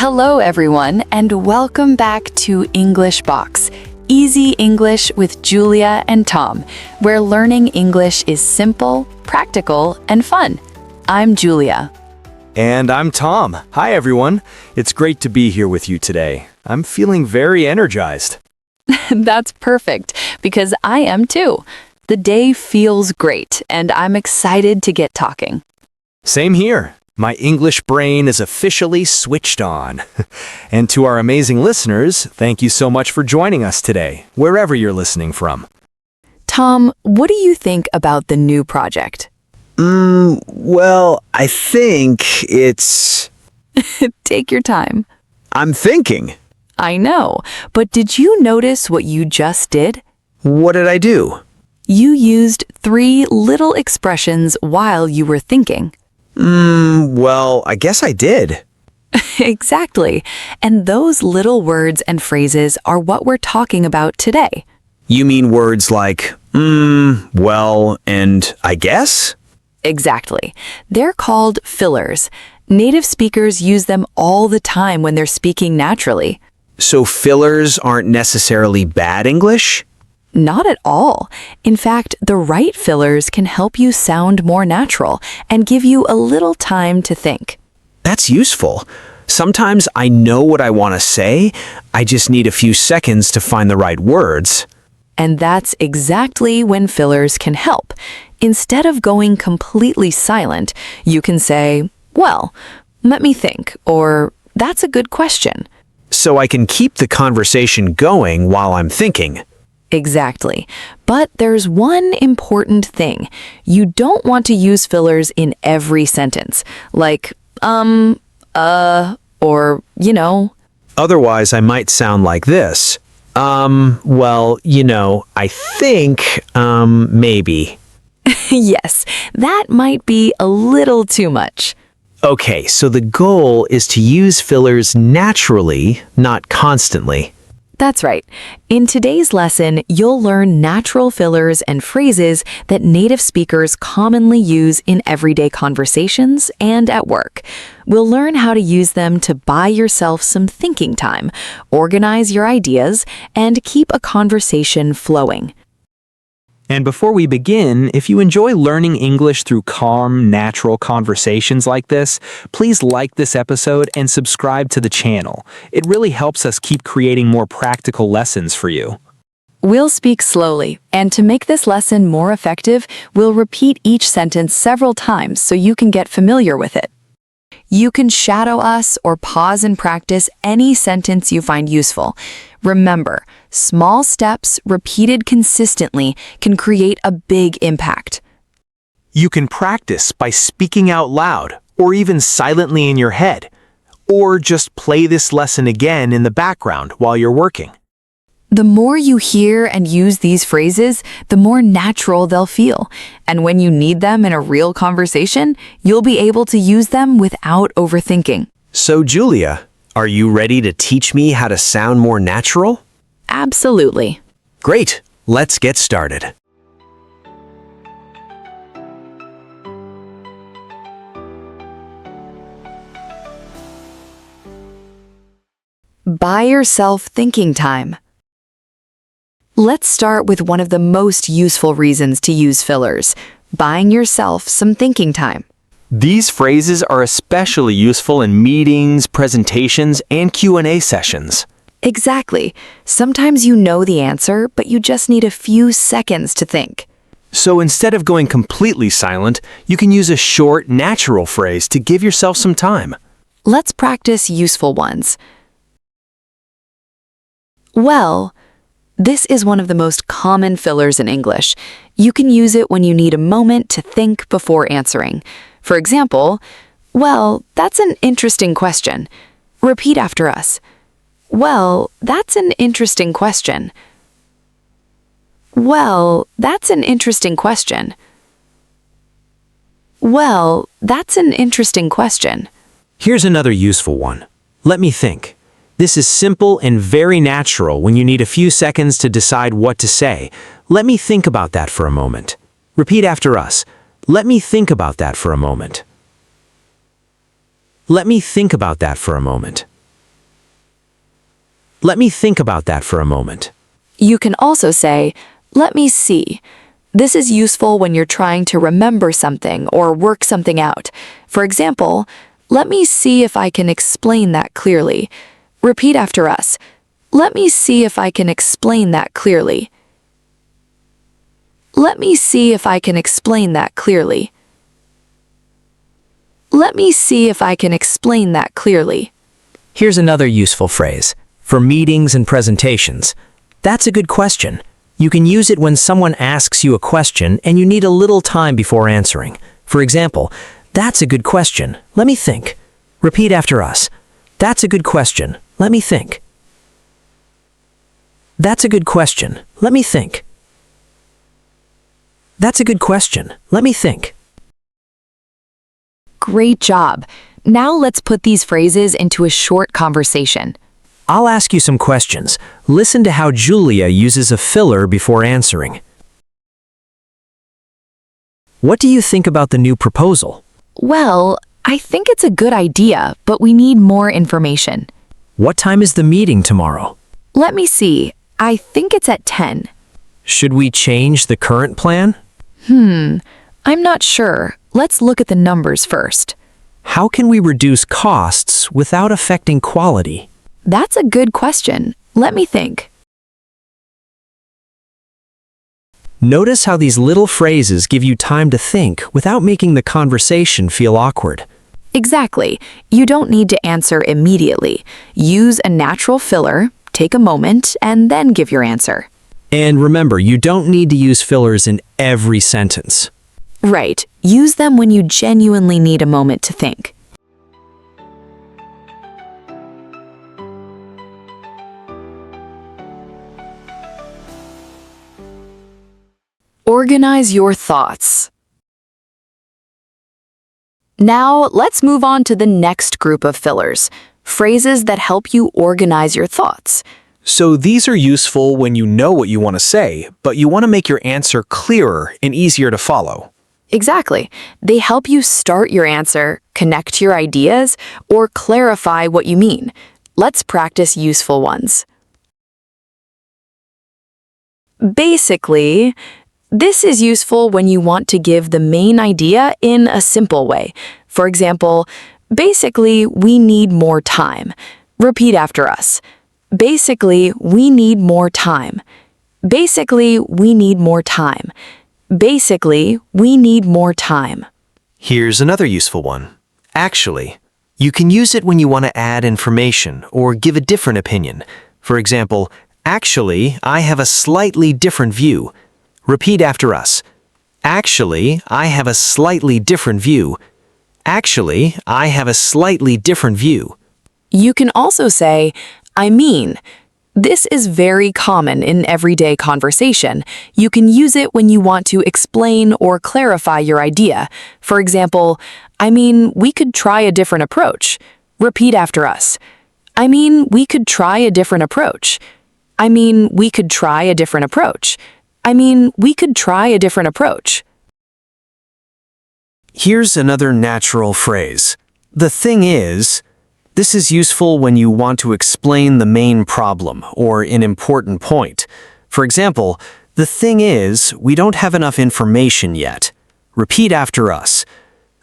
Hello, everyone, and welcome back to English Box, Easy English with Julia and Tom, where learning English is simple, practical, and fun. I'm Julia. And I'm Tom. Hi, everyone. It's great to be here with you today. I'm feeling very energized. That's perfect, because I am too. The day feels great, and I'm excited to get talking. Same here. My English brain is officially switched on. And to our amazing listeners, thank you so much for joining us today, wherever you're listening from. Tom, what do you think about the new project? Well, I think it's... Take your time. I'm thinking. I know, but did you notice what you just did? What did I do? You used 3 little expressions while you were thinking. Well, I guess I did. Exactly. And those little words and phrases are what we're talking about today. You mean words like, well, and I guess? Exactly. They're called fillers. Native speakers use them all the time when they're speaking naturally. So fillers aren't necessarily bad English? Not at all. In fact, the right fillers can help you sound more natural and give you a little time to think. That's useful. Sometimes I know what I want to say, I just need a few seconds to find the right words. And that's exactly when fillers can help. Instead of going completely silent, you can say, well, let me think, or that's a good question. So I can keep the conversation going while I'm thinking. Exactly. But there's one important thing. You don't want to use fillers in every sentence, like, or, Otherwise, I might sound like this. Well, I think, maybe. Yes, that might be a little too much. Okay, so the goal is to use fillers naturally, not constantly. That's right. In today's lesson, you'll learn natural fillers and phrases that native speakers commonly use in everyday conversations and at work. We'll learn how to use them to buy yourself some thinking time, organize your ideas, and keep a conversation flowing. And before we begin, if you enjoy learning English through calm, natural conversations like this, please like this episode and subscribe to the channel. It really helps us keep creating more practical lessons for you. We'll speak slowly, and to make this lesson more effective, we'll repeat each sentence several times so you can get familiar with it. You can shadow us or pause and practice any sentence you find useful. Remember, small steps repeated consistently can create a big impact. You can practice by speaking out loud or even silently in your head, or just play this lesson again in the background while you're working. The more you hear and use these phrases, the more natural they'll feel. And when you need them in a real conversation, you'll be able to use them without overthinking. So, Julia, are you ready to teach me how to sound more natural? Absolutely. Great, let's get started. Buy yourself thinking time. Let's start with one of the most useful reasons to use fillers, buying yourself some thinking time. These phrases are especially useful in meetings, presentations, and Q&A sessions. Exactly. Sometimes you know the answer, but you just need a few seconds to think. So instead of going completely silent, you can use a short, natural phrase to give yourself some time. Let's practice useful ones. Well, this is one of the most common fillers in English. You can use it when you need a moment to think before answering. For example, well, that's an interesting question. Repeat after us. Well, that's an interesting question. Well, that's an interesting question. Well, that's an interesting question. Here's another useful one. Let me think. This is simple and very natural when you need a few seconds to decide what to say. Let me think about that for a moment. Repeat after us. Let me think about that for a moment. Let me think about that for a moment. Let me think about that for a moment. You can also say, let me see. This is useful when you're trying to remember something or work something out. For example, let me see if I can explain that clearly. Repeat after us. Let me see if I can explain that clearly. Let me see if I can explain that clearly. Let me see if I can explain that clearly. Here's another useful phrase. For meetings and presentations. That's a good question. You can use it when someone asks you a question and you need a little time before answering. For example, that's a good question. Let me think. Repeat after us. That's a good question. Let me think. That's a good question. Let me think. That's a good question. Let me think. Great job. Now let's put these phrases into a short conversation. I'll ask you some questions. Listen to how Julia uses a filler before answering. What do you think about the new proposal? Well, I think it's a good idea, but we need more information. What time is the meeting tomorrow? Let me see. I think it's at 10. Should we change the current plan? I'm not sure. Let's look at the numbers first. How can we reduce costs without affecting quality? That's a good question. Let me think. Notice how these little phrases give you time to think without making the conversation feel awkward. Exactly. You don't need to answer immediately. Use a natural filler, take a moment, and then give your answer. And remember, you don't need to use fillers in every sentence. Right. Use them when you genuinely need a moment to think. Organize your thoughts. Now, let's move on to the next group of fillers, phrases that help you organize your thoughts. So these are useful when you know what you want to say, but you want to make your answer clearer and easier to follow. Exactly. They help you start your answer, connect your ideas, or clarify what you mean. Let's practice useful ones. Basically, this is useful when you want to give the main idea in a simple way. For example, basically, we need more time. Repeat after us. Basically, we need more time. Basically, we need more time. Basically, we need more time. Here's another useful one. Actually, you can use it when you want to add information or give a different opinion. For example, actually, I have a slightly different view. Repeat after us. Actually, I have a slightly different view. Actually, I have a slightly different view. You can also say, I mean. This is very common in everyday conversation. You can use it when you want to explain or clarify your idea. For example, I mean, we could try a different approach. Repeat after us. I mean, we could try a different approach. I mean, we could try a different approach. I mean, we could try a different approach. Here's another natural phrase. The thing is, this is useful when you want to explain the main problem or an important point. For example, the thing is, we don't have enough information yet. Repeat after us.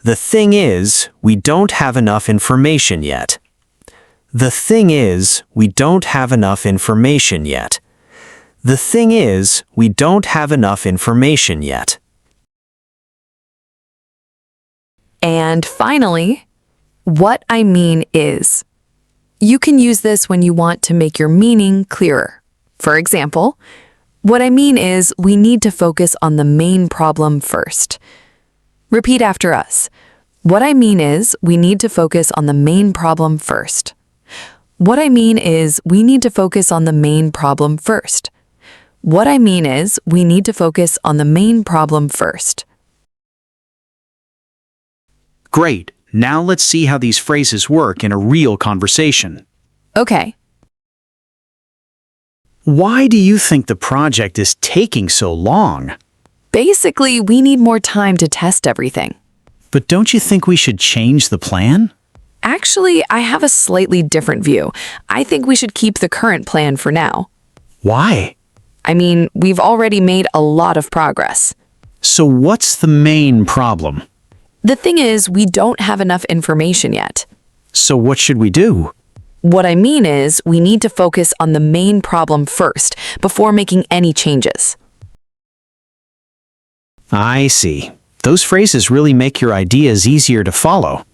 The thing is, we don't have enough information yet. The thing is, we don't have enough information yet. The thing is, we don't have enough information yet. And finally, what I mean is. You can use this when you want to make your meaning clearer. For example, what I mean is we need to focus on the main problem first. Repeat after us. What I mean is we need to focus on the main problem first. What I mean is we need to focus on the main problem first. What I mean is we need to focus on the main problem first. Great. Now let's see how these phrases work in a real conversation. Okay. Why do you think the project is taking so long? Basically, we need more time to test everything. But don't you think we should change the plan? Actually, I have a slightly different view. I think we should keep the current plan for now. Why? I mean, we've already made a lot of progress. So what's the main problem? The thing is, we don't have enough information yet. So what should we do? What I mean is, we need to focus on the main problem first before making any changes. I see. Those phrases really make your ideas easier to follow.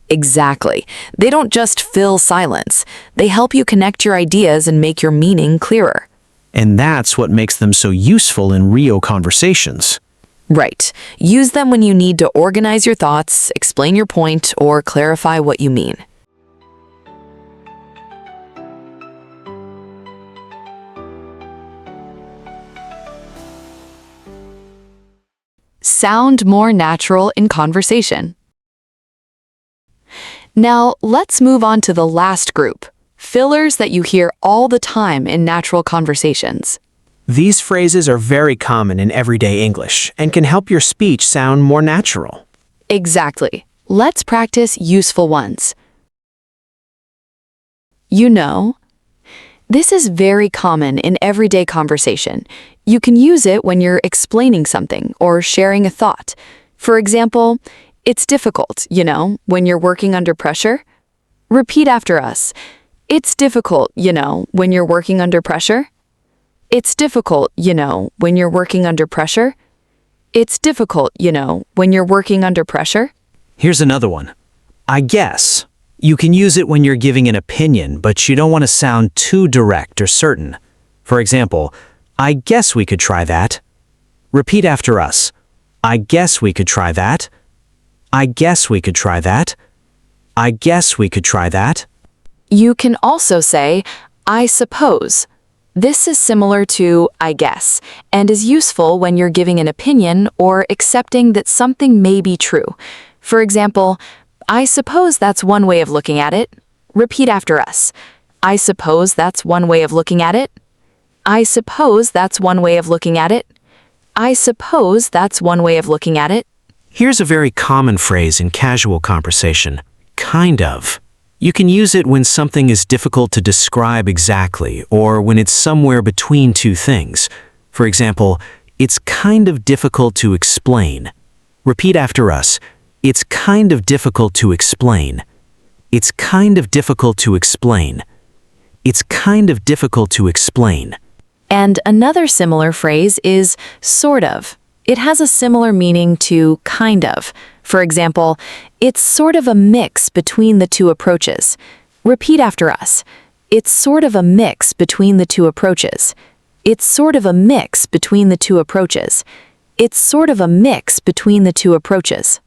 Exactly. They don't just fill silence. They help you connect your ideas and make your meaning clearer. And that's what makes them so useful in real conversations. Right. Use them when you need to organize your thoughts, explain your point, or clarify what you mean. Sound more natural in conversation. Now, let's move on to the last group, fillers that you hear all the time in natural conversations. These phrases are very common in everyday English and can help your speech sound more natural. Exactly. Let's practice useful ones. You know. This is very common in everyday conversation. You can use it when you're explaining something or sharing a thought. For example, it's difficult, when you're working under pressure. Repeat after us. It's difficult, when you're working under pressure. It's difficult, when you're working under pressure. It's difficult, when you're working under pressure. Here's another one. I guess. You can use it when you're giving an opinion, but you don't want to sound too direct or certain. For example, I guess we could try that. Repeat after us. I guess we could try that. I guess we could try that. I guess we could try that. You can also say, I suppose. This is similar to I guess, and is useful when you're giving an opinion or accepting that something may be true. For example, I suppose that's one way of looking at it. Repeat after us. I suppose that's one way of looking at it. I suppose that's one way of looking at it. I suppose that's one way of looking at it. Here's a very common phrase in casual conversation. Kind of. You can use it when something is difficult to describe exactly or when it's somewhere between two things. For example, it's kind of difficult to explain. Repeat after us. It's kind of difficult to explain. It's kind of difficult to explain. It's kind of difficult to explain. And another similar phrase is sort of. It has a similar meaning to kind of. For example, it's sort of a mix between the two approaches. Repeat after us. It's sort of a mix between the two approaches. It's sort of a mix between the two approaches. It's sort of a mix between the two approaches.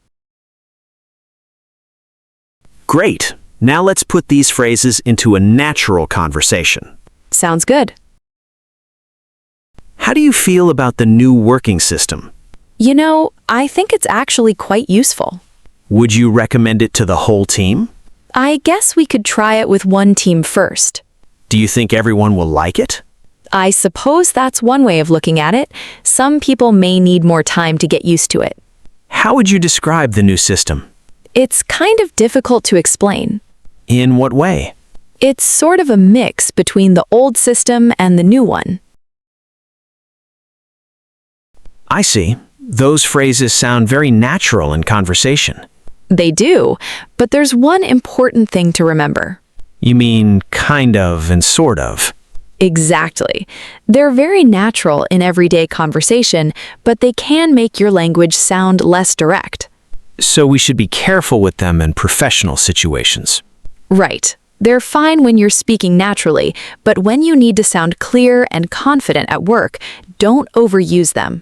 Great. Now let's put these phrases into a natural conversation. Sounds good. How do you feel about the new working system? I think it's actually quite useful. Would you recommend it to the whole team? I guess we could try it with one team first. Do you think everyone will like it? I suppose that's one way of looking at it. Some people may need more time to get used to it. How would you describe the new system? It's kind of difficult to explain. In what way? It's sort of a mix between the old system and the new one. I see. Those phrases sound very natural in conversation. They do, but there's one important thing to remember. You mean kind of and sort of. Exactly. They're very natural in everyday conversation, but they can make your language sound less direct. So we should be careful with them in professional situations. Right. They're fine when you're speaking naturally, but when you need to sound clear and confident at work, don't overuse them.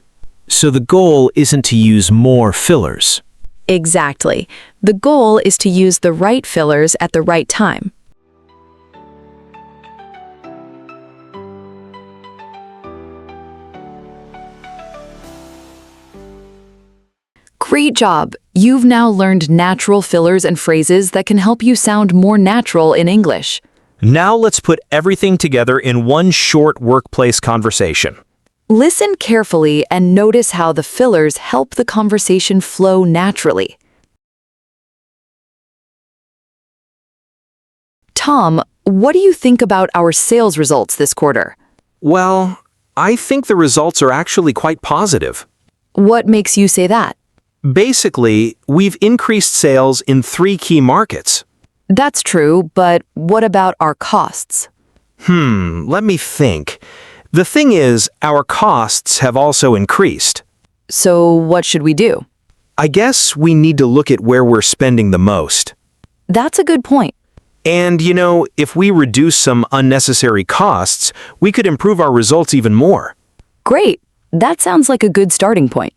So the goal isn't to use more fillers. Exactly. The goal is to use the right fillers at the right time. Great job! You've now learned natural fillers and phrases that can help you sound more natural in English. Now let's put everything together in one short workplace conversation. Listen carefully and notice how the fillers help the conversation flow naturally. Tom, what do you think about our sales results this quarter? Well, I think the results are actually quite positive. What makes you say that? Basically, we've increased sales in 3 key markets. That's true, but what about our costs? Let me think. The thing is, our costs have also increased. So what should we do? I guess we need to look at where we're spending the most. That's a good point. And, if we reduce some unnecessary costs, we could improve our results even more. Great. That sounds like a good starting point.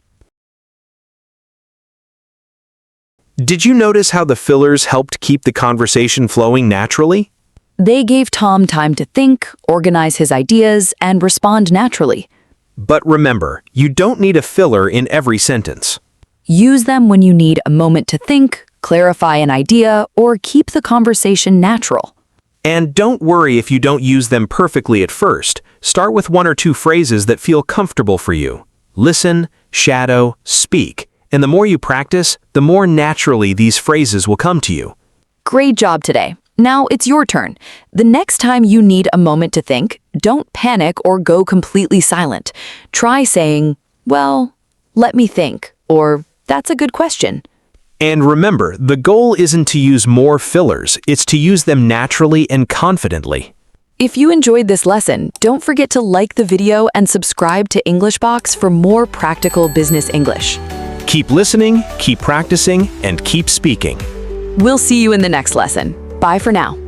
Did you notice how the fillers helped keep the conversation flowing naturally? They gave Tom time to think, organize his ideas, and respond naturally. But remember, you don't need a filler in every sentence. Use them when you need a moment to think, clarify an idea, or keep the conversation natural. And don't worry if you don't use them perfectly at first. Start with 1 or 2 phrases that feel comfortable for you. Listen, shadow, speak. And the more you practice, the more naturally these phrases will come to you. Great job today. Now it's your turn. The next time you need a moment to think, don't panic or go completely silent. Try saying, well, let me think, or that's a good question. And remember, the goal isn't to use more fillers, it's to use them naturally and confidently. If you enjoyed this lesson, don't forget to like the video and subscribe to EnglishBox for more practical business English. Keep listening, keep practicing, and keep speaking. We'll see you in the next lesson. Bye for now.